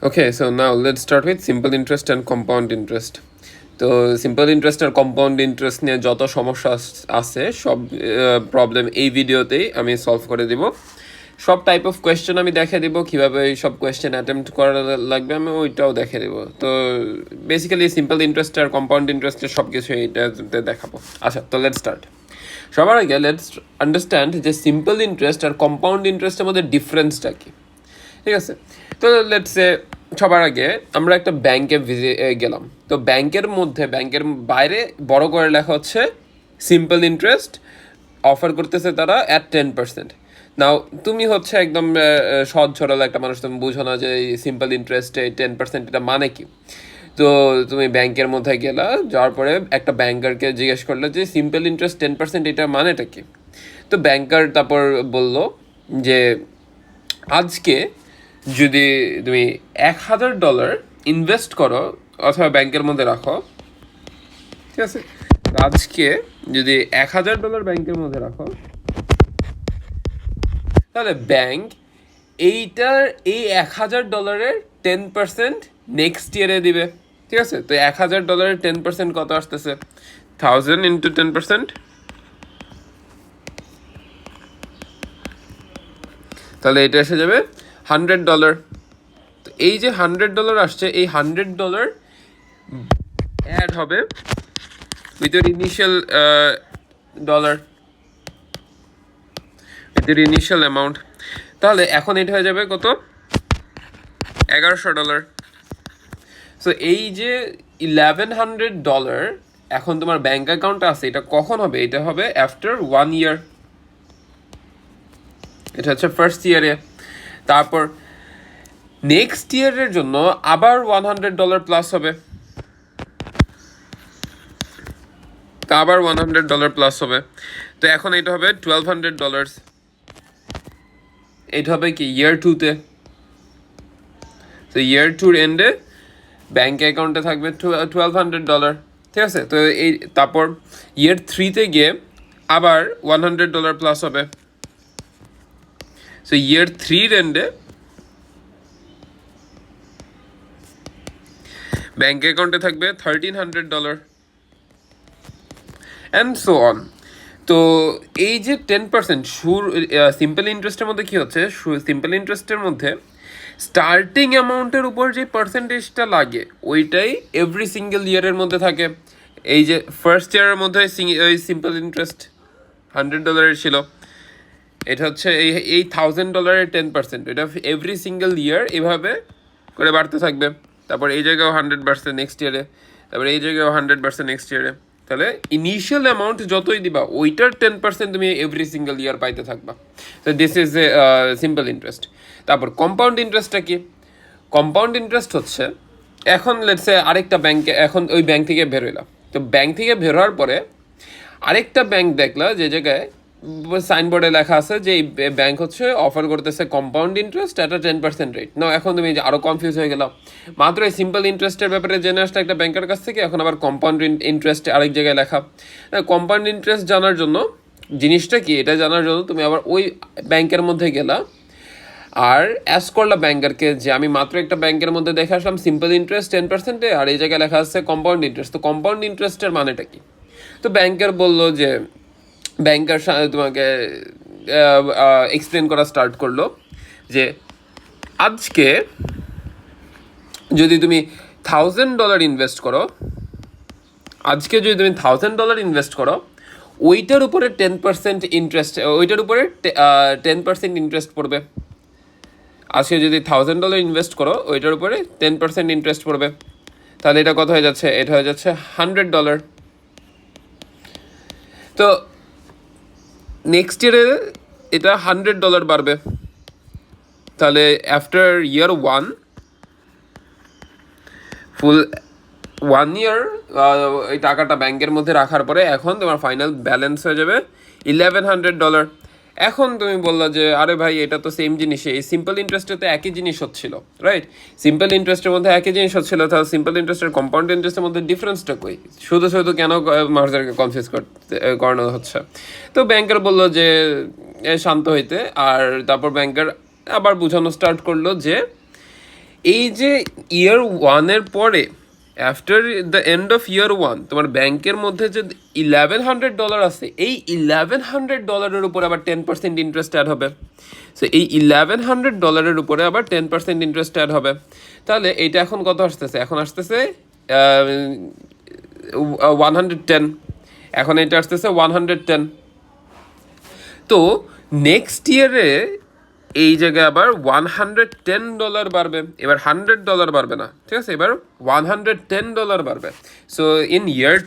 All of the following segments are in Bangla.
Okay, so now let's start with simple interest and compound interest. তো সিম্পল ইন্টারেস্ট আর কম্পাউন্ড ইন্টারেস্ট নিয়ে যত সমস্যা আছে সব প্রবলেম এই ভিডিওতেই আমি সলভ করে দিব। সব টাইপ অফ কোয়েশ্চেন আমি দেখে দিব, কীভাবে এই সব কোয়েশ্চেন অ্যাটেম্প্ট করা লাগবে আমি ওইটাও দেখে দেবো। তো বেসিক্যালি সিম্পল ইন্টারেস্ট আর কম্পাউন্ড ইন্টারেস্টের সব কিছু এইটাতে দেখাবো। আচ্ছা, তো লেটস স্টার্ট। সবার আগে লেটস আন্ডারস্ট্যান্ড যে সিম্পল ইন্টারেস্ট আর কম্পাউন্ড ইন্টারেস্টের মধ্যে ডিফারেন্সটা কী, ঠিক আছে? তো লেটসে সবার আগে আমরা একটা ব্যাংকে গেলাম। তো ব্যাংকের বাইরে বড় করে লেখা হচ্ছে সিম্পল ইন্টারেস্ট অফার করতেছে তারা অ্যাট 10%। নাও তুমি হচ্ছে একদম সহজ সরল একটা মানুষ, তুমি বুঝো না যে সিম্পল ইন্টারেস্টে 10% এটা মানে কি। তো তুমি ব্যাংকের মধ্যে গেলা, যাওয়ার পরে একটা ব্যাংকারকে জিজ্ঞেস করলে যে সিম্পল ইন্টারেস্ট 10% এটা মানেটা কি। তো ব্যাংকার তারপর বলল যে আজকে যদি তুমি $1,000 ইনভেস্ট করো অথবা ব্যাংকের মধ্যে রাখো, ঠিক আছে, আজকে যদি $1,000 ব্যাংকের মধ্যে রাখো, তাহলে ব্যাংক এইটার এই $1,000 10% নেক্সট ইয়ারে দিবে, ঠিক আছে? তো $1,000 10% কত আসতেছে? 1000 ইন্টু 10%, তাহলে এটা এসে যাবে $100। তো এই যে $100 আসছে, এই $100 অ্যাড হবে with your initial dollar, with your initial amount. তাহলে এখন এটা হয়ে যাবে কত? $1,100। সো এই যে $1,100 এখন তোমার ব্যাঙ্ক অ্যাকাউন্টে আছে, এটা কখন হবে? এটা হবে আফটার 1 ইয়ার। এটা হচ্ছে ফার্স্ট ইয়ারে। তারপর নেক্সট ইয়ারের জন্য আবার $100 প্লাস হবে, তা আবার $100 প্লাস হবে। তো এখন এটা হবে $1,200। এটা হবে কি ইয়ার 2-তে। তো ইয়ার 2-র এন্ডে ব্যাঙ্ক অ্যাকাউন্টে থাকবে $1,200, ঠিক আছে? তো এই তারপর ইয়ার 3-তে গিয়ে আবার $100 প্লাস হবে। সো ইয়ার 3-র এন্ডে ব্যাঙ্ক অ্যাকাউন্টে থাকবে $1,300 অ্যান্ড সো অন। তো এই যে 10% সিম্পল ইন্টারেস্টের মধ্যে কী হচ্ছে, সিম্পল ইন্টারেস্টের মধ্যে স্টার্টিং অ্যামাউন্টের উপর যে পার্সেন্টেজটা লাগে ওইটাই এভরি সিঙ্গেল ইয়ারের মধ্যে থাকে। এই যে ফার্স্ট ইয়ারের মধ্যে ওই সিম্পল ইন্টারেস্ট $100 ছিল, এটা হচ্ছে এই $1,000 10%, এটা এভরি সিঙ্গেল ইয়ার এভাবে করে বাড়তে থাকবে। তারপর এই জায়গাও 100% নেক্সট ইয়ারে, তারপরে এই জায়গাও 100% নেক্সট ইয়ারে। তাহলে ইনিশিয়াল অ্যামাউন্ট যতই দিবা ওইটার 10% তুমি এভরি সিঙ্গেল ইয়ার পাইতে থাকবা। তো this is a simple interest. তারপর কম্পাউন্ড ইন্টারেস্টটা কি? কম্পাউন্ড ইন্টারেস্ট হচ্ছে এখন লেটসে আরেকটা ব্যাংকে, এখন ওই ব্যাংক থেকে বেরোলাম। তো ব্যাংক থেকে বেরোয়ার পরে আরেকটা ব্যাংক দেখলা যে জায়গায় সাইনবোর্ডে লেখা আছে যে এই ব্যাংক হচ্ছে অফার করতেছে কম্পাউন্ড ইন্টারেস্ট অ্যাট 10% রেট। না, এখন তুমি আরও কনফিউজ হয়ে গেলাম। মাত্র এই সিম্পল ইন্টারেস্টের ব্যাপারে জেনে আসলে একটা ব্যাংকের কাছ থেকে, এখন আবার কম্পাউন্ড ইন্টারেস্ট আরেক জায়গায় লেখা। কম্পাউন্ড ইন্টারেস্ট জানার জন্য জিনিসটা কি এটা জানার জন্য তুমি আবার ওই ব্যাংকের মধ্যে গেলা আর অ্যাস করলা ব্যাংকারকে যে আমি মাত্র একটা ব্যাংকের মধ্যে দেখে আসলাম সিম্পল ইন্টারেস্ট 10%, আর এই জায়গায় লেখা আছে কম্পাউন্ড ইন্টারেস্ট। তো কম্পাউন্ড ইন্টারেস্টের মানেটা কি? তো ব্যাংকার বললো যে, ব্যাংকার তোমাকে এক্সপ্লেন করা স্টার্ট করলো যে আজকে যদি তুমি $1,000 ইনভেস্ট করো, আজকে যদি তুমি $1,000 ইনভেস্ট করো, ওইটার উপরে 10% ইন্টারেস্ট, ওইটার উপরে 10% ইন্টারেস্ট পড়বে। আজকে যদি $1,000 ইনভেস্ট করো, ওইটার উপরে 10% ইন্টারেস্ট পড়বে। তাহলে এটা কত হয়ে যাচ্ছে? এটা হয়ে যাচ্ছে $100। তো নেক্সট ইয়ারে এটা $100 বাড়বে। তাহলে আফটার ইয়ার 1, ফুল 1 ইয়ার এই টাকাটা ব্যাংকের মধ্যে রাখার পরে এখন তোমার ফাইনাল ব্যালেন্স হয়ে যাবে $1,100। এখন তুমি বললো যে আরে ভাই এটা তো সেম জিনিসই, এই সিম্পল ইন্টারেস্টে তো একই জিনিস হচ্ছিল, রাইট? সিম্পল ইন্টারেস্টের মধ্যে একই জিনিস হচ্ছিল, তাহলে সিম্পল ইন্টারেস্টের কম্পাউন্ড ইন্টারেস্টের মধ্যে ডিফারেন্সটা কই? শুধু শুধু কেন মানুষদেরকে কনফিউজ করানো হচ্ছে? তো ব্যাংকার বললো যে শান্ত হইতে, আর তারপর ব্যাংকার আবার বোঝানো স্টার্ট করলো যে এই যে ইয়ার ওয়ানের পরে after the end of year one তোমার ব্যাংকের মধ্যে যে $1,100 আছে, এই $1,100 উপরে আবার 10% ইন্টারেস্ট অ্যাড হবে। সো এই $1,100 উপরে আবার 10% ইন্টারেস্ট অ্যাড হবে। তাহলে এইটা এখন কত আসতেছে? এখন আসতেছে 110। এখন এটা আসতেছে 110। তো নেক্সট ইয়ারে এই জায়গায় আবার $110 বাড়বে। এবার $100 বাড়বে না, ঠিক আছে, এবার $110 বাড়বে। সো ইন ইয়ার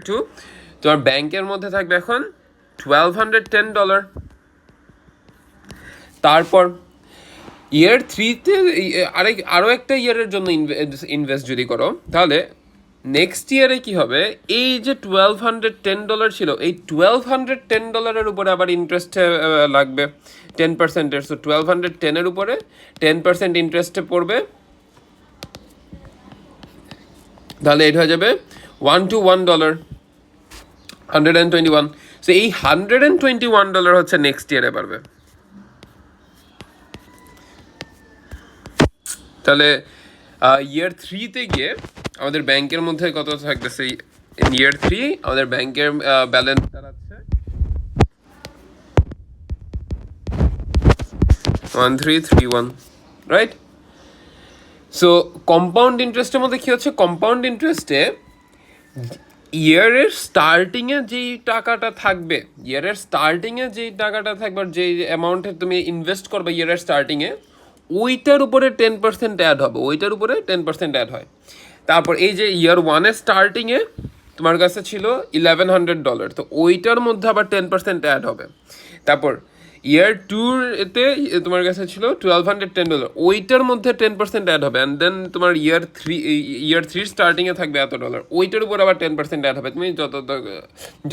টু তোমার ব্যাংকের মধ্যে থাকবে এখন $1,210। তারপর ইয়ার থ্রিতে আরও একটা ইয়ারের জন্য ইনভেস্ট যদি করো, তাহলে নেক্সট ইয়ারে কি হবে? এই যে $1,210 ছিল, এই $1,210 উপরে আবার ইন্টারেস্ট লাগবে 10%। সো 1,210 উপরে 10% ইন্টারেস্টে পড়বে, তাহলে এটা হয়ে যাবে $121, 121। সো এই $121 হচ্ছে নেক্সট ইয়ারে বাড়বে। তাহলে ইয়ার থ্রিতে গিয়ে আমাদের ব্যাংকের মধ্যে কত থাকতেছে? ইয়ার থ্রি আমাদের ব্যাংকের ব্যালেন্স দাঁড়াচ্ছে 1,331, রাইট? সো কম্পাউন্ড ইন্টারেস্টের মধ্যে কী হচ্ছে? কম্পাউন্ড ইন্টারেস্টে ইয়ারের স্টার্টিংয়ে যেই টাকাটা থাকবে, আর যেই অ্যামাউন্টে তুমি ইনভেস্ট করবে ইয়ারের স্টার্টিংয়ে, ওইটার উপরে 10% অ্যাড হবে, ওইটার উপরে 10% অ্যাড হয়। তারপর এই যে ইয়ার ওয়ানের স্টার্টিংয়ে তোমার কাছে ছিল $1,100, তো ওইটার মধ্যে আবার 10% অ্যাড হবে। তারপর ইয়ার টুর এতে তোমার কাছে ছিল $1,210, ওইটার মধ্যে 10% অ্যাড হবে। অ্যান্ড দেন তোমার ইয়ার থ্রির স্টার্টিংয়ে থাকবে এত ডলার, ওইটার উপর আবার 10% অ্যাড হবে। তুমি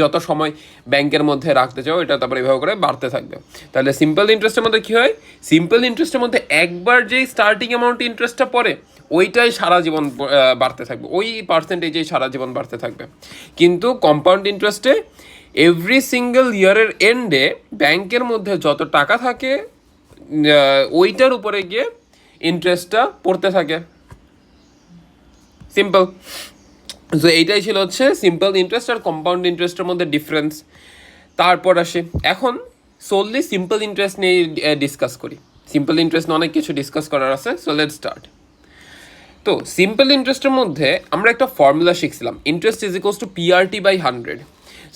যত সময় ব্যাংকের মধ্যে রাখতে চাও, এটা তারপর এভাবে করে বাড়তে থাকবে। তাহলে সিম্পল ইন্টারেস্টের মধ্যে কী হয়? সিম্পল ইন্টারেস্টের মধ্যে একবার যেই স্টার্টিং অ্যামাউন্ট ইন্টারেস্টটা পড়ে, ওইটাই সারা জীবন বাড়তে থাকবে, ওই পার্সেন্টেজেই সারা জীবন বাড়তে থাকবে। কিন্তু কম্পাউন্ড ইন্টারেস্টে এভরি সিঙ্গেল ইয়ারের এন্ডে ব্যাংকের মধ্যে যত টাকা থাকে ওইটার উপরে গিয়ে ইন্টারেস্টটা পড়তে থাকে। সিম্পল। সো এইটাই ছিল হচ্ছে সিম্পল ইন্টারেস্ট আর কম্পাউন্ড ইন্টারেস্টের মধ্যে ডিফারেন্স। তারপর আসে এখন সোললি সিম্পল ইন্টারেস্ট নিয়ে ডিসকাস করি। সিম্পল ইন্টারেস্ট নিয়ে অনেক কিছু ডিসকাস করার আছে, সো লেটস স্টার্ট। তো সিম্পল ইন্টারেস্টের মধ্যে আমরা একটা ফর্মুলা শিখছিলাম, interest is equals to PRT/100।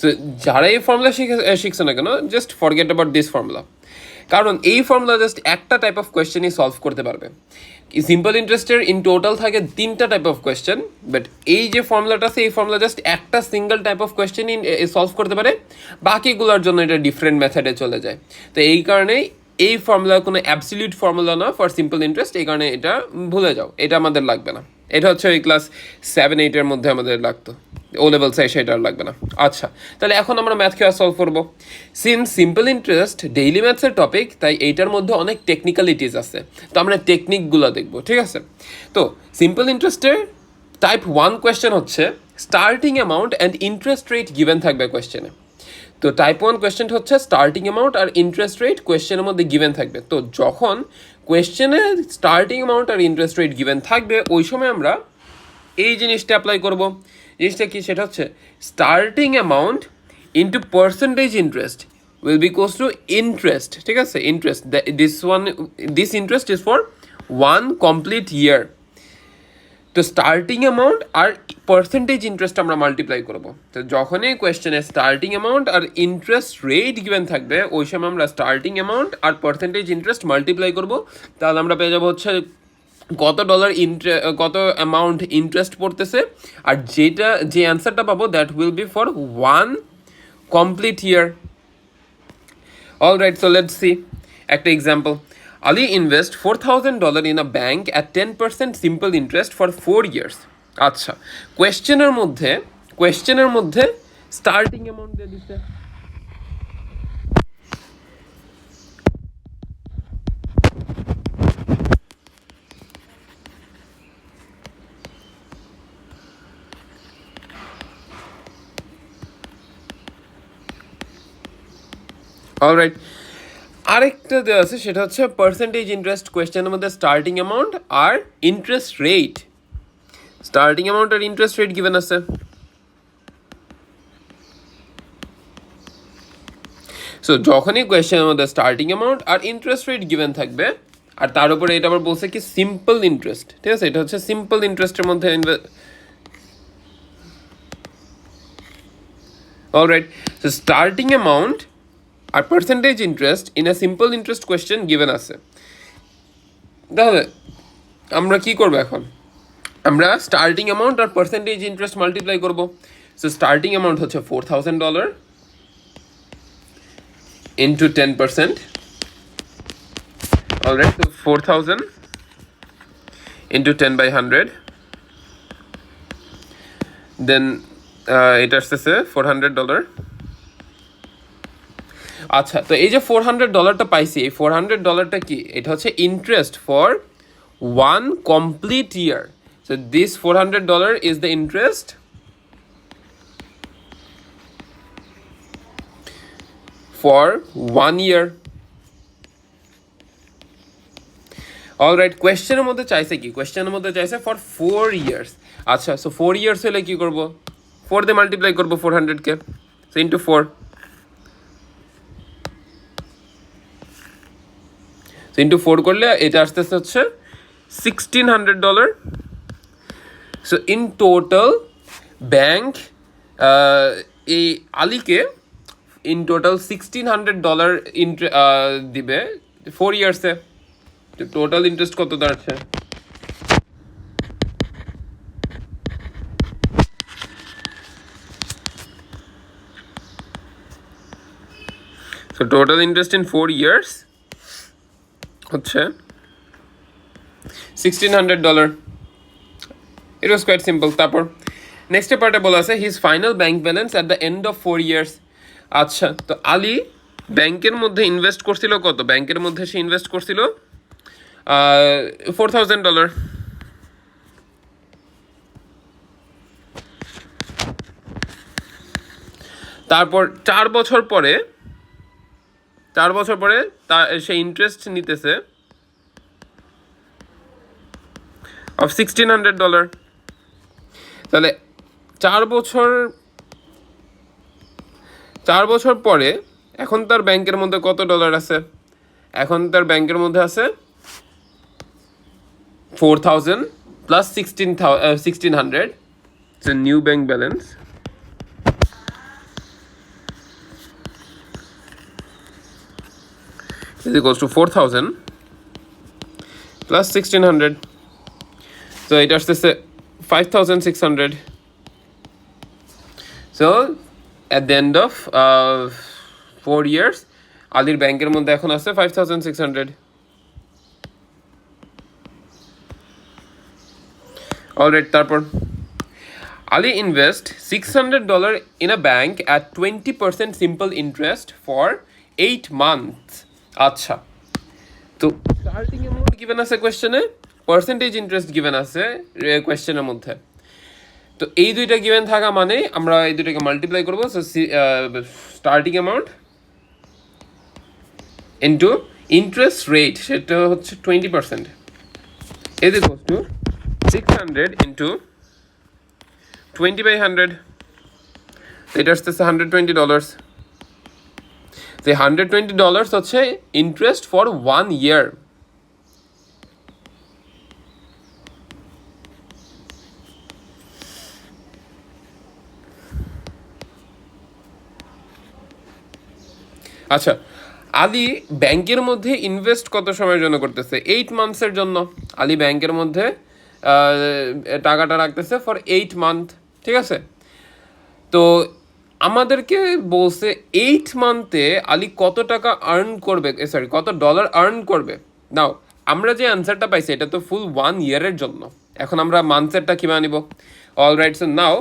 So যারা এই ফর্মুলা শিখছে না কেন, just forget about this formula, কারণ এই ফর্মুলা জাস্ট একটা টাইপ অফ কোয়েশ্চেনই সলভ করতে পারবে। সিম্পল ইন্টারেস্টের ইন টোটাল থাকে 3টা টাইপ অফ কোয়েশ্চেন, বাট এই যে ফর্মুলাটা আছে, এই ফর্মুলা জাস্ট একটা সিঙ্গেল টাইপ অফ কোয়েশ্চেনই সলভ করতে পারে, বাকিগুলোর জন্য এটা ডিফারেন্ট মেথডে চলে যায়। তো এই কারণেই এই ফর্মুলা কোনো অ্যাবসলিউট ফর্মুলা না ফর সিম্পল ইন্টারেস্ট, এই কারণে এটা ভুলে যাও, এটা আমাদের লাগবে না। এটা হচ্ছে ওই ক্লাস 7-8 মধ্যে আমাদের লাগতো, ও লেভেল সাই, সেটা আর লাগবে না। আচ্ছা, তাহলে এখন আমরা ম্যাথ খেলা সলভ করবো। সিন্স সিম্পল ইন্টারেস্ট ডেইলি ম্যাথসের টপিক, তাই এইটার মধ্যে অনেক টেকনিক্যালিটিস আছে, তো আমরা টেকনিকগুলো দেখবো, ঠিক আছে? তো সিম্পল ইন্টারেস্টের টাইপ 1 কোয়েশ্চেন হচ্ছে starting amount and interest rate given থাকবে কোয়েশ্চেনে। তো টাইপ 1 কোয়েশ্চেনটা হচ্ছে স্টার্টিং অ্যামাউন্ট আর ইন্টারেস্ট রেট কোয়েশ্চেনের মধ্যে গিভেন থাকবে। তো যখন কোয়েশ্চেনে স্টার্টিং অ্যামাউন্ট আর ইন্টারেস্ট রেট গিভেন থাকবে, ওই সময় আমরা এই জিনিসটা অ্যাপ্লাই করব। জিনিসটা কি? সেটা হচ্ছে starting amount into percentage interest will be equals to interest, ঠিক আছে? Interest, this interest is for 1 complete year. তো স্টার্টিং অ্যামাউন্ট আর পার্সেন্টেজ ইন্টারেস্ট আমরা মাল্টিপ্লাই করব। তো যখনই কোয়েশ্চেনে স্টার্টিং অ্যামাউন্ট আর ইন্টারেস্ট রেট গিভেন থাকবে, ওই সময় আমরা স্টার্টিং অ্যামাউন্ট আর পার্সেন্টেজ ইন্টারেস্ট মাল্টিপ্লাই করব। তাহলে আমরা পেয়ে যাবো হচ্ছে কত অ্যামাউন্ট ইন্টারেস্ট পড়তেছে, আর যে অ্যান্সারটা পাবো that will be for 1 complete year. Alright, so let's see একটা example. Ali invest $4,000 in a bank at 10% simple interest for 4 years. আচ্ছা, কোয়েশ্চেনের মধ্যে স্টার্টিং অ্যামাউন্ট দিয়ে দিচ্ছে। অলরাইট, আরেকটা দেওয়া আছে, সেটা হচ্ছে পার্সেন্টেজ ইন্টারেস্ট কোয়েশ্চেনের মধ্যে স্টার্টিং অ্যামাউন্ট আর ইন্টারেস্ট রেট, স্টার্টিং অ্যামাউন্ট আর ইন্টারেস্ট রেট গিভেন আছে। সো যখনই কোয়েশ্চেনের মধ্যে স্টার্টিং অ্যামাউন্ট আর ইন্টারেস্ট রেট গিভেন থাকবে, আর তার উপরে এটা আবার বলছে কি সিম্পল ইন্টারেস্ট, ঠিক আছে, এটা হচ্ছে সিম্পল ইন্টারেস্টের মধ্যে অলরাইট। সো স্টার্টিং অ্যামাউন্ট আর percentage interest in a simple interest question given আছে। তাহলে আমরা কি করবো এখন? আমরা স্টার্টিং অ্যামাউন্ট আর পার্সেন্টেজ ইন্টারেস্ট মাল্টিপ্লাই করবো। সো স্টার্টিং অ্যামাউন্ট হচ্ছে $4,000 into 10%. Alright, so 4,000 into 10 by 100. Then এটা আসতেছে $400. আচ্ছা, তো এই যে $400টা পাইছি, এই $400টা কি? এটা হচ্ছে interest for 1 complete year. So this $400 is the interest for 1 year. Alright, কোয়েশ্চেনের মধ্যে চাইছে কি? কোয়েশ্চেনের মধ্যে চাইছে ফর 4 years। আচ্ছা, সো 4 years হলে কি করব? 4 দিয়ে মাল্টিপ্লাই করবো 400কে, সো ইন্টু 4, সো ইন্টু 4 করলে এটা আসতেছে হচ্ছে $1,600। সো ইন টোটাল ব্যাংক এই আলীকে ইন টোটাল $1,600 দিবে 4 ইয়ার্সে। টোটাল ইন্টারেস্ট কত দাঁড়াচ্ছে? So total interest in 4 years হচ্ছে $1,600। ইট ওয়াজ কোয়াইট সিম্পল। তারপর নেক্সট পার্টে বলা আছে his final bank balance at the end of 4 years. আচ্ছা, তো আলী ব্যাংকের মধ্যে ইনভেস্ট করছিল কত? ব্যাংকের মধ্যে সে ইনভেস্ট করছিল $4,000। তারপর 4 বছর পরে সে ইন্টারেস্ট নিতেছে অফ $1,600। তাহলে 4 বছর পরে এখন তার ব্যাংকের মধ্যে কত ডলার আছে? এখন তার ব্যাংকের মধ্যে আছে 4,000 plus 1,600, it's a new bank balance, is equals to 4,000 plus 1,600, so it আসতেছে 5,600. So at the end of 4 years আলীর ব্যাংকের মধ্যে এখন আছে 5,600. অলরাইট, তারপর Ali invest $600 in a bank at 20% simple interest for 8 months. আচ্ছা, তো স্টার্টিং অ্যামাউন্ট গিভেন আছে কোয়েশ্চেনে, পার্সেন্টেজ ইন্টারেস্ট গিভেন আছে কোয়েশ্চেনের মধ্যে। তো এই দুইটা গিভেন থাকা মানে আমরা এই দুইটাকে মাল্টিপ্লাই করবো। So starting amount into interest rate, সেটা হচ্ছে 20%, is equals to 600 into 20 by 100, এটা আসতেছে $120। সেই $120 হচ্ছে ইন্টারেস্ট ফর 1 year। আচ্ছা, আলী ব্যাংকের মধ্যে ইনভেস্ট কত সময়ের জন্য করতেছে? 8 মান্থসের জন্য। আলী ব্যাংকের মধ্যে টাকাটা রাখতেছে ফর 8 মান্থ, ঠিক আছে। তো আমাদেরকে বলছে 8 মান্থে আলী কত টাকা আর্ন করবে, কত ডলার আর্ন করবে। নাও আমরা যে অ্যান্সারটা পাইছি এটা তো ফুল 1 ইয়ারের জন্য। এখন আমরা মান্থসেরটা কীভাবে নিব? Alright, so now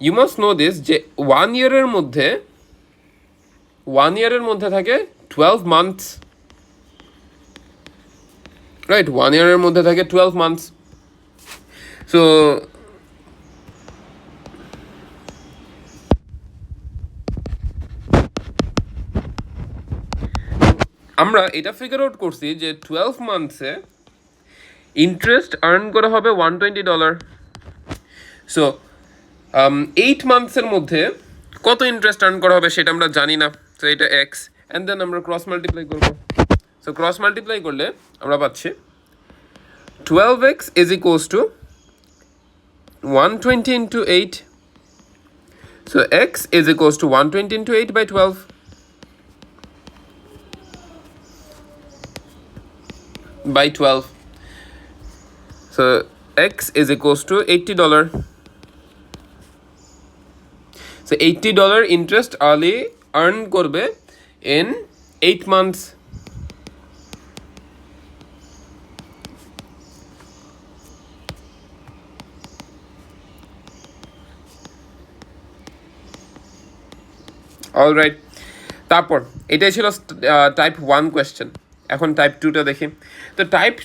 you must know this যে 1 ইয়ারের মধ্যে থাকে 12 মান্থস, রাইট? 1 ইয়ারের মধ্যে থাকে 12 মান্থস। সো আমরা এটা ফিগার আউট করছি যে 12 মান্থসে ইন্টারেস্ট আর্ন করা হবে $120. সো 8 মান্থসের মধ্যে কত ইন্টারেস্ট আর্ন করা হবে সেটা আমরা জানি না। সো এটা এক্স, অ্যান্ড দেন আমরা ক্রস মাল্টিপ্লাই করবো। সো ক্রস মাল্টিপ্লাই করলে আমরা পাচ্ছি 12x is equals two 120 into 8. So x is equals to 120 into 8 by 12. By 12. So x is equals to $80. So $80 interest early earn korbe in 8 months. Alright, তারপর এটাই ছিল টাইপ 1 কোয়েশ্চেন। এখন টাইপ 2টা দেখি। তো টাইপ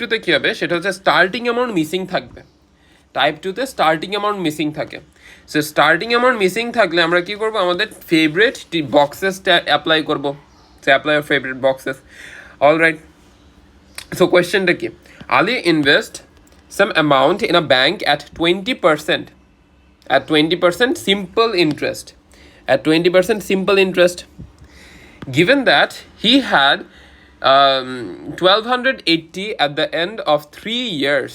2তে কী হবে সেটা হচ্ছে স্টার্টিং অ্যামাউন্ট মিসিং থাকবে। টাইপ 2তে স্টার্টিং অ্যামাউন্ট মিসিং থাকে। সো স্টার্টিং অ্যামাউন্ট মিসিং থাকলে আমরা কী করবো, আমাদের ফেভারিট বক্সেসটা অ্যাপ্লাই করবো। So apply favourite boxes. Alright, so কোয়েশ্চেনটা কি, Ali invest some amount in a bank at 20% simple interest. At 20% simple interest, given that he had 1280 at the end of 3 years,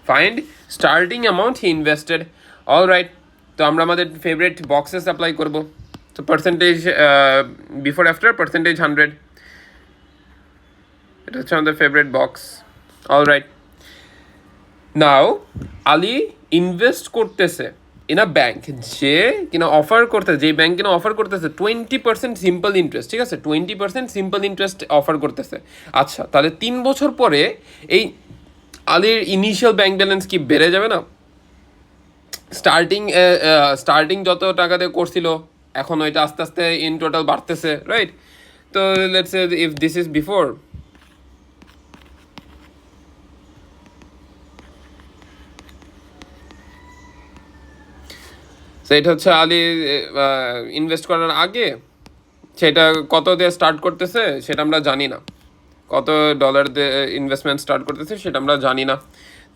find starting amount he invested. All right, তো আমরা আমাদের ফেভারিট বক্সেস অ্যাপ্লাই করব। তো পার্সেন্টেজ বিফোর আফটার পার্সেন্টেজ 100, এটা হচ্ছে আমাদের ফেভারিট বক্স। অল রাইট, নাও আলি ইনভেস্ট করতেছে ইন আ ব্যাঙ্ক, যে কিনা অফার করতেছে, যে ব্যাঙ্ক কিনা অফার করতেছে 20% সিম্পল ইন্টারেস্ট। ঠিক আছে, 20% সিম্পল ইন্টারেস্ট অফার করতেছে। আচ্ছা, তাহলে 3 বছর পরে এই আলির ইনিশিয়াল ব্যাঙ্ক ব্যালেন্স কি বেড়ে যাবে না? স্টার্টিং যত টাকা দিয়ে করছিল এখন ওইটা আস্তে আস্তে ইন টোটাল বাড়তেছে, রাইট? তো let's say if this is before, সেটা হচ্ছে আলি ইনভেস্ট করার আগে, সেটা কত দিয়ে স্টার্ট করতেছে সেটা আমরা জানি না, কত ডলার দিয়ে ইনভেস্টমেন্ট স্টার্ট করতেছে সেটা আমরা জানি না।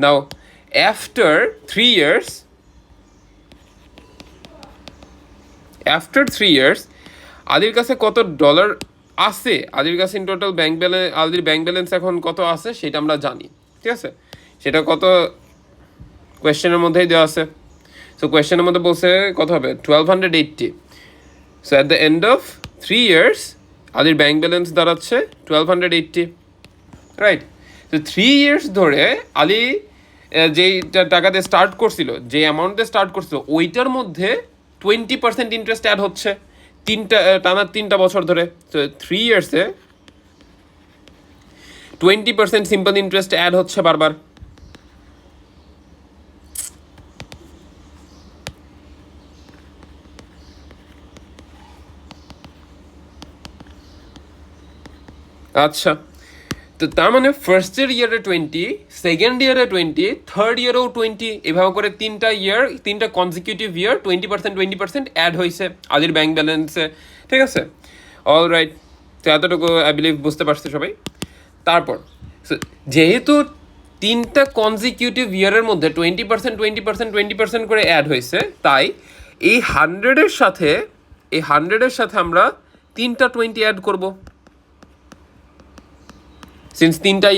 নাও আফটার 3 ইয়ার্স আদির কাছে কত ডলার আছে, আদির কাছে ইন টোটাল আদির ব্যাংক ব্যালেন্স এখন কত আছে সেটা আমরা জানি। ঠিক আছে, সেটা কত কোয়েশ্চেনের মধ্যেই দেওয়া আছে। সো কোয়েশ্চেনের মধ্যে বলছে কত হবে, 1280। So at the end of 3 years আদির ব্যাংক ব্যালেন্স দাঁড়াচ্ছে 1280, রাইট? তো 3 ইয়ার্স ধরে আলি যেই টাকা দিয়ে স্টার্ট করছিল, যে অ্যামাউন্ট দিয়ে স্টার্ট করছিল, ওইটার মধ্যে 20% ইন্টারেস্ট অ্যাড হচ্ছে টানা 3টা বছর ধরে। তো 3 ইয়ার্সে 20% সিম্পল ইন্টারেস্ট অ্যাড হচ্ছে বারবার। আচ্ছা, তো তার মানে ফার্স্ট ইয়ারে 20, সেকেন্ড ইয়ারে 20, থার্ড ইয়ারেও 20, এভাবে করে 3টা কনজিকিউটিভ ইয়ার 20% অ্যাড হয়েছে আদির ব্যাংক ব্যালেন্সে। ঠিক আছে, অল রাইট, তো এতটুকু আই বিলিভ বুঝতে পারছে সবাই। তারপর যেহেতু 3টা কনজিকিউটিভ ইয়ারের মধ্যে 20% করে অ্যাড হয়েছে, তাই এই 100-এর সাথে আমরা 3টা 20 অ্যাড করবো। সিন্স 3টা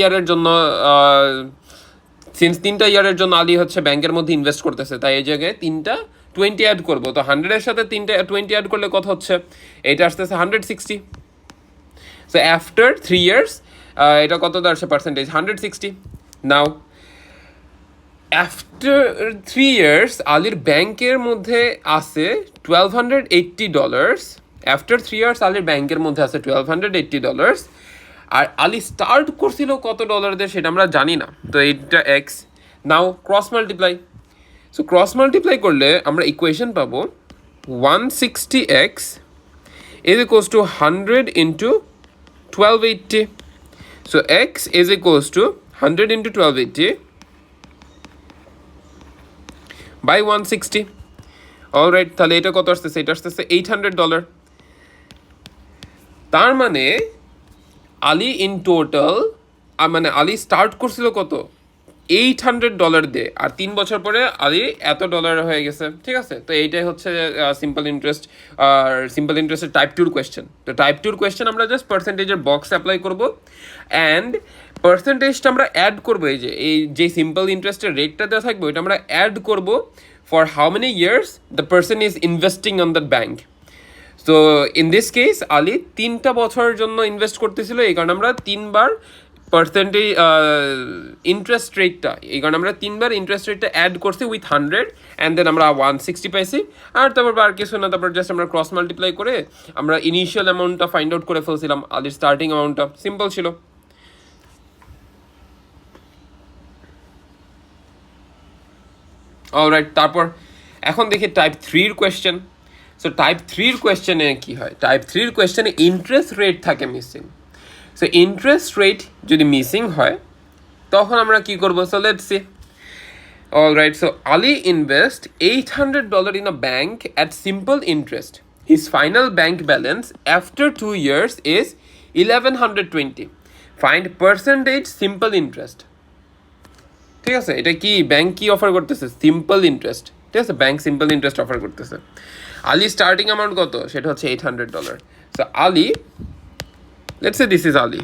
ইয়ারের জন্য আলি হচ্ছে ব্যাংকের মধ্যে ইনভেস্ট করতেছে, তাই এই জায়গায় 3টা 20 অ্যাড করবো। তো 100-এর সাথে 3টা 20 অ্যাড করলে কত হচ্ছে, এটা আসতেছে 160। সো আফটার 3 ইয়ার্স এটা কত দাঁড়াচ্ছে পার্সেন্টেজ, 160। নাও আফটার 3 ইয়ার্স আলির ব্যাংকের মধ্যে আছে $1280। আফটার 3 ইয়ার্স আলির ব্যাংকের মধ্যে আছে $1280, আর আলি স্টার্ট করছিল কত ডলার দিয়ে সেটা আমরা জানি না। তো এইটা x. Now cross multiply. So cross multiply করলে আমরা ইকুয়েশন পাবো 160x is equals to 100 into 1280। So x is equals to 100 into 1280 by 160। Alright, তাহলে এটা কত আসতেছে, এটা আসতেছে $800। তার মানে আলী ইন টোটাল মানে আলী স্টার্ট করছিল কত $800 দিয়ে, আর 3 বছর পরে আলী এত ডলার হয়ে গেছে, ঠিক আছে? তো এইটাই হচ্ছে সিম্পল ইন্টারেস্ট। আর সিম্পল ইন্টারেস্টের টাইপ 2 কোয়েশ্চেন। তো টাইপ 2 কোয়েশ্চেন আমরা জাস্ট পার্সেন্টেজের বক্স অ্যাপ্লাই করবো, অ্যান্ড পার্সেন্টেজটা আমরা অ্যাড করবো। এই যে সিম্পল ইন্টারেস্টের রেটটা দেওয়া থাকবে ওইটা আমরা অ্যাড করবো for how many years the person is investing on that bank. So in this case Ali 3 বছরের জন্য ইনভেস্ট করতেছিল, এই কারণে আমরা 3বার পার্সেন্টেজ ইন্টারেস্ট রেটটা, এই কারণে আমরা 3বার ইন্টারেস্ট রেটটা অ্যাড করছি উইথ 100, অ্যান্ড দেন আমরা 160 পাইছি। আর তারপর আর কিছু না, তারপর জাস্ট আমরা ক্রস মাল্টিপ্লাই করে আমরা ইনিশিয়াল অ্যামাউন্টটা ফাইন্ড আউট করে ফেলছিলাম, আলীর স্টার্টিং অ্যামাউন্টটা। সিম্পল ছিল। অলরাইট, তারপর এখন দেখি টাইপ 3-র কোয়েশ্চেন। সো টাইপ 3-র কোয়েশ্চেনে কী হয়, টাইপ 3-র কোয়েশ্চেনে ইন্টারেস্ট রেট থাকে মিসিং। সো ইন্টারেস্ট রেট যদি মিসিং হয় তখন আমরা কী করবো? So let's see. Alright, so Ali invest $800 in a bank at simple interest. His final bank balance after 2 years is 1120. Find percentage simple interest. ঠিক আছে, এটা কি ব্যাংক কি অফার করতেছে? সিম্পল ইন্টারেস্ট, ঠিক আছে? ব্যাংক সিম্পল ইন্টারেস্ট অফার করতেছে। আলী স্টার্টিং অ্যামাউন্ট কত? সেটা হচ্ছে $800। So Ali, let's say this is Ali.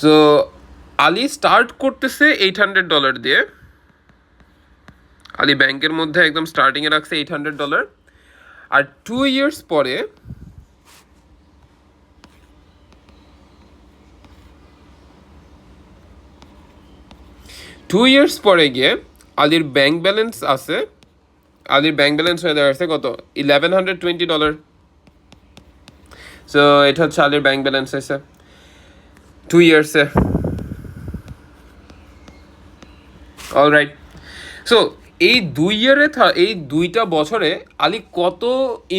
So Ali start করতেছে $800 দিয়ে। আলী ব্যাংকের মধ্যে একদম স্টার্টিংয়ে রাখছে $800, আর 2 years পরে গিয়ে আলীর ব্যাংক ব্যালেন্স আছে, আলীর ব্যাংক ব্যালেন্স হয়ে দাঁড়াচ্ছে কত? $1120। সো এটা হচ্ছে আলীর ব্যাংক ব্যালেন্স হয়েছে 2 years-এ। অলরাইট, সো এই 2 year-এ এই 2টা বছরে আলী কত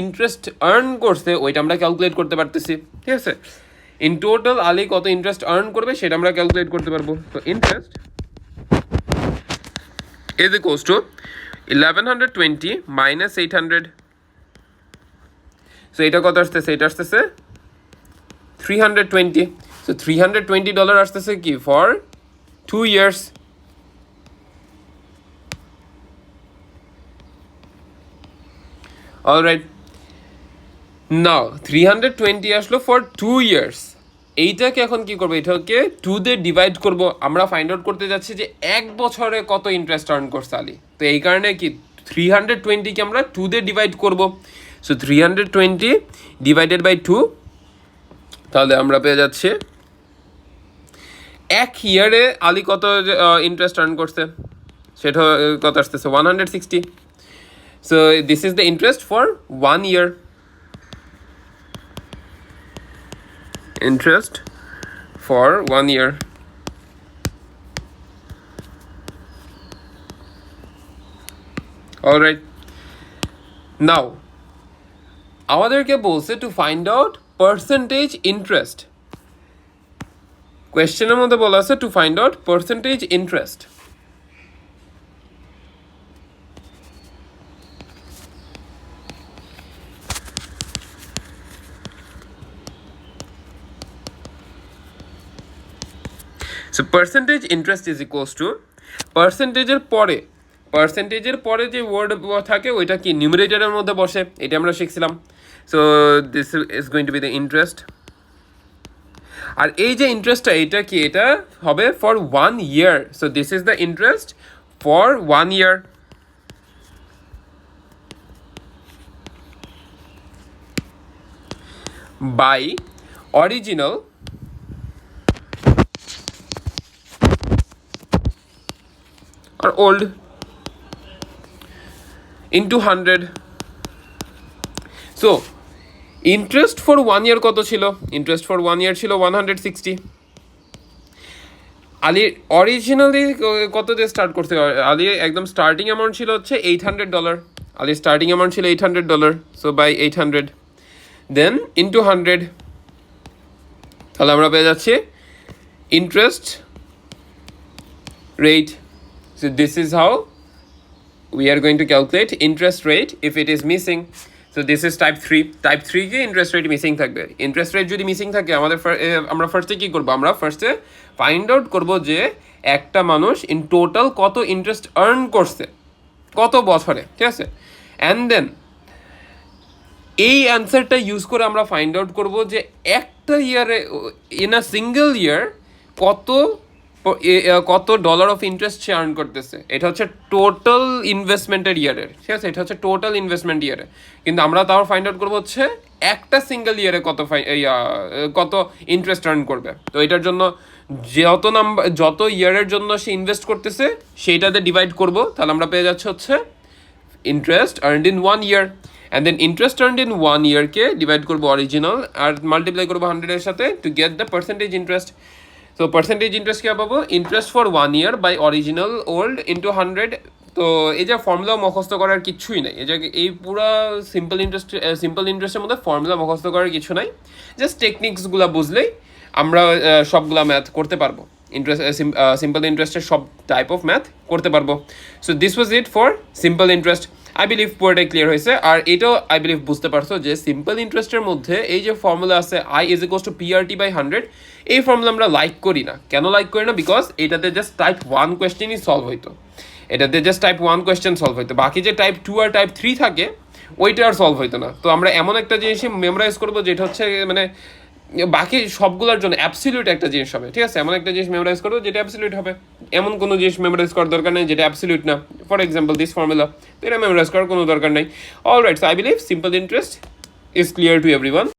ইন্টারেস্ট আর্ন করছে ওইটা আমরা ক্যালকুলেট করতে পারতেছি, ঠিক আছে? ইন টোটাল আলী কত ইন্টারেস্ট আর্ন করবে সেটা আমরা ক্যালকুলেট করতে পারবো। তো interest is equals to 1120 minus 800. So এটা কত আসতেছে? এটা আসতেছে 320। সো $320 আসতেছে কি ফর 2 years। অলরাইট, নাও 320 আসলো ফর 2 years। এইটাকে এখন কি করবো? এটাকে 2 দিয়ে ডিভাইড করব। আমরা ফাইন্ড আউট করতে যাচ্ছি যে 1 বছরে কত ইন্টারেস্ট আর্ন করছে আলী। তো এই কারণে কি 320-কে আমরা 2 দিয়ে ডিভাইড করব। সো 320 ডিভাইডেড বাই 2, তাহলে আমরা পেয়ে যাচ্ছি 1 ইয়ারে আলী কত ইন্টারেস্ট আর্ন করছে, সেটা কত আসতেছে? 160। So this is the interest for 1 year। Interest for 1 year. All right, now আমাদেরকে বলছে to find out percentage interest. কোয়েশ্চেনের মধ্যে বলা আছে to find out percentage interest. So percentage interest is equals to পার্সেন্টেজের পরে যে ওয়ার্ড থাকে ওইটা কি নিউমারেটরের মধ্যে বসে, এটা আমরা শিখছিলাম। So this is going to be the interest. আর এই যে ইন্টারেস্টটা এটা কি? এটা হবে for 1 year। So this is the interest for 1 year। By original or old into 100. So interest for 1 year কত ছিল? ইন্টারেস্ট ফর 1 year ছিল 160। আলী অরিজিনালি কত দিয়ে স্টার্ট করতে? আলী একদম স্টার্টিং অ্যামাউন্ট ছিল হচ্ছে $800। আলী স্টার্টিং অ্যামাউন্ট ছিল $800। সো বাই 800 দেন ইন্টু 100, তাহলে আমরা পেয়ে যাচ্ছি interest rate. So this is how we are going to calculate interest rate if it is missing. So this is type 3. Type 3 K interest rate missing থাকবে। ইন্টারেস্ট রেট যদি মিসিং থাকে আমাদের আমরা ফার্স্টে কী করবো, আমরা ফার্স্টে ফাইন্ড আউট করবো যে একটা মানুষ ইন টোটাল কত ইন্টারেস্ট আর্ন করছে কত বছরে, ঠিক আছে। অ্যান্ড দেন এই অ্যান্সারটা ইউজ করে আমরা ফাইন্ড আউট করবো যে একটা ইয়ারে ইন আ সিঙ্গেল ইয়ার কত dollar of interest say earn করতেছে। এটা হচ্ছে টোটাল ইনভেস্টমেন্টের ইয়ারের, ঠিক আছে, এটা হচ্ছে টোটাল ইনভেস্টমেন্ট ইয়ারে। কিন্তু আমরা তাও ফাইন্ড আউট করবো হচ্ছে একটা সিঙ্গেল ইয়ারে কত ইন্টারেস্ট আর্ন করবে। তো এটার জন্য যত ইয়ারের জন্য সে ইনভেস্ট করতেছে সেইটাতে ডিভাইড করবো, তাহলে আমরা পেয়ে যাচ্ছে হচ্ছে interest earned in 1 year, and then interest earned in 1 yearকে ডিভাইড করবো অরিজিনাল আর মাল্টিপ্লাই করবো 100-এর সাথে to get the percentage interest. তো পার্সেন্টেজ ইন্টারেস্ট কী পাবো, interest for 1 year by original old into 100। তো এই যে ফর্মুলা মুখস্থ করার কিছুই নাই, এই পুরো সিম্পল ইন্টারেস্টের মধ্যে ফর্মুলা মুখস্থ করার কিছু নাই, জাস্ট টেকনিক্সগুলো বুঝলেই আমরা সবগুলা ম্যাথ করতে পারবো। সিম্পল ইন্টারেস্টের সব টাইপ অফ ম্যাথ করতে পারবো। So this was it for simple interest. I believe পুরোটাই ক্লিয়ার হয়েছে। আর এটাও আই বিলিভ বুঝতে পারছো যে সিম্পল ইন্টারেস্টের মধ্যে এই যে ফর্মুলা আছে I is equals to PRT/100, এই ফর্মুলা আমরা লাইক করি না। কেন লাইক করি না? বিকজ এটাতে জাস্ট টাইপ 1 কোয়েশ্চেনই সলভ হইতো, এটাতে জাস্ট টাইপ 1 কোয়েশ্চেন সলভ হইতো, বাকি যে টাইপ 2 আর টাইপ 3 থাকে ওইটা আর সলভ হইতো না। তো আমরা এমন একটা জিনিসই মেমোরাইজ করবো যেটা হচ্ছে মানে বাকি সবগুলোর জন্য অ্যাবসলিউট একটা জিনিস হবে, ঠিক আছে। এমন একটা জিনিস মেমোরাইজ করবো যেটা অ্যাবসলিউট হবে, এমন কোনো জিনিস মেমোরাইজ করার দরকার নেই যেটা অ্যাবসলিউট না। ফর এক্সাম্পল দিস ফর্মুলা, তো এটা মেমোরাইজ করার কোনো দরকার নেই। Alright, so I believe simple interest is clear to everyone.